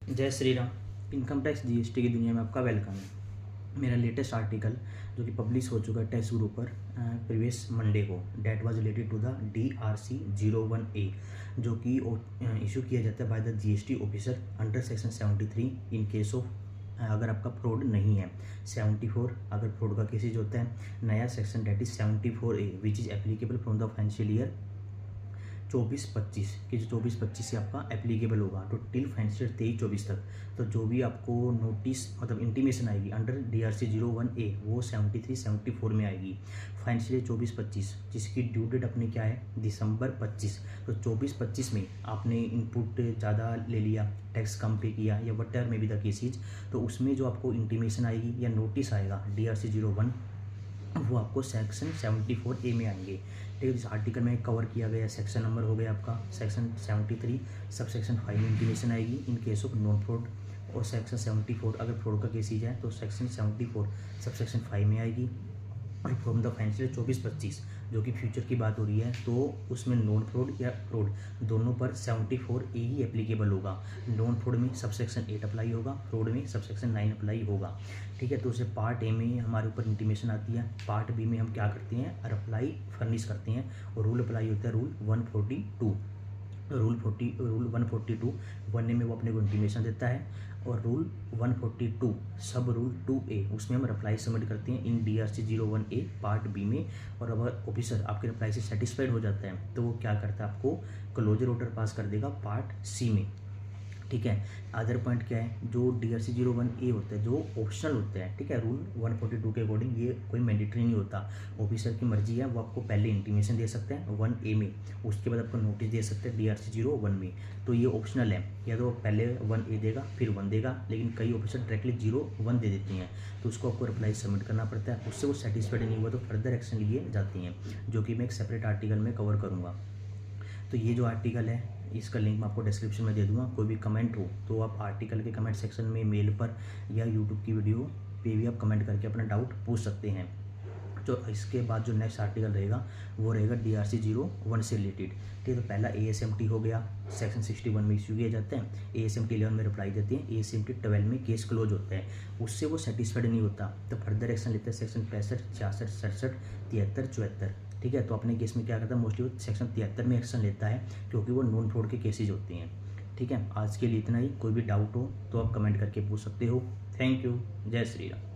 जय Shri Ram. Income tax GST की दुनिया में आपका वेलकम है। मेरा लेटेस्ट आर्टिकल जो कि पब्लिश हो चुका है टैक्स ग्रुप पर प्रीवियस मंडे को, that was related to the DRC-01A, जो कि इशू किया जाता है by the GST officer under section 73 in case of अगर आपका फ्रॉड नहीं है। 74 अगर फ्रॉड का केसेज होता है, नया section that is 74A which is applicable from the financial year 24-25 कि जो 24-25 से आपका एप्लीकेबल होगा तो टिल फाइनेंशियल 23-24 तक। तो जो भी आपको नोटिस मतलब इंटीमेशन आएगी अंडर DRC-01A वो 73-74 में आएगी। फाइनेंशियल 24-25 जिसकी ड्यू डेट अपनी क्या है, दिसंबर 25। तो 24-25 में आपने इनपुट ज़्यादा ले लिया, टैक्स कम पे किया या वट में भी द केसेज, तो उसमें जो आपको इंटीमेशन आएगी या नोटिस आएगा DRC-01 वो आपको सेक्शन 74A में आएंगे। ठीक है, जिस आर्टिकल में कवर किया गया सेक्शन नंबर हो गया आपका सेक्शन 73, सब सेक्शन 5 में इंटीमेशन आएगी इन केस ऑफ नॉन फ्रॉड, और सेक्शन 74 अगर फ्रॉड का केस ही जाए तो सेक्शन 74 सब सेक्शन 5 में आएगी। और फ्रॉम द फाइनेंशियल 24-25 जो कि फ्यूचर की बात हो रही है तो उसमें नॉन फ्रॉड या फ्रॉड दोनों पर 74A ही एप्लीकेबल होगा। नॉन फ्रॉड में सब सेक्शन 8 अप्लाई होगा, फ्रॉड में सब सेक्शन 9 अप्लाई होगा। ठीक है, तो उसे पार्ट ए में हमारे ऊपर इंटीमेशन आती है, पार्ट बी में हम क्या करते हैं, अप्लाई फर्निश करते हैं और रूल अप्लाई होता है रूल 142। रूल 142 बनने में वो अपने को इंटीमेशन देता है, और रूल 142 सब रूल 2A उसमें हम रिप्लाई सबमिट करते हैं इन DRC-01A पार्ट बी में। और अगर ऑफिसर आपके रिप्लाई से सेटिस्फाइड हो जाता है तो वो क्या करता है, आपको क्लोजर ऑर्डर पास कर देगा पार्ट सी में। ठीक है, अदर पॉइंट क्या है, जो DRC-01A होता है जो ऑप्शनल होता है, ठीक है, रूल 142 के अकॉर्डिंग ये कोई मैंडेटरी नहीं होता। ऑफिसर की मर्जी है, वो आपको पहले इंटीमेशन दे सकते हैं 1A में, उसके बाद आपको नोटिस दे सकते हैं DRC-01 में। तो ये ऑप्शनल है, या तो पहले 1A देगा फिर 1 देगा, लेकिन कई ऑफिसर डायरेक्टली 0-1 दे देते हैं, तो उसको आपको रिप्लाई सबमिट करना पड़ता है। उससे वो सेटिस्फाइड नहीं हुआ तो फर्दर एक्शन लिए जाते हैं, जो कि मैं एक सेपरेट आर्टिकल में कवर करूँगा। तो ये जो आर्टिकल है इसका लिंक मैं आपको डिस्क्रिप्शन में दे दूंगा। कोई भी कमेंट हो तो आप आर्टिकल के कमेंट सेक्शन में, मेल पर या यूट्यूब की वीडियो पे भी आप कमेंट करके अपना डाउट पूछ सकते हैं। जो इसके बाद जो नेक्स्ट आर्टिकल रहेगा वो रहेगा DRC-01 से रिलेटेड। ठीक है, तो पहला ASMT हो गया, सेक्शन 61 में इश्यू किया जाता है, ASMT 11 में रिप्लाई देते हैं, ASMT 12 में केस क्लोज होता है। उससे वो सेटिस्फाइड नहीं होता तो फर्दर एक्शन लेते हैं सेक्शन 65, 66, 67, 73, 74। ठीक है, तो अपने केस में क्या करता है, मोस्टली वो सेक्शन 73 में एक्शन लेता है क्योंकि वो नॉन फ्रॉड के केसेज होते हैं। ठीक है, आज के लिए इतना ही। कोई भी डाउट हो तो आप कमेंट करके पूछ सकते हो। Thank you. जय श्री राम।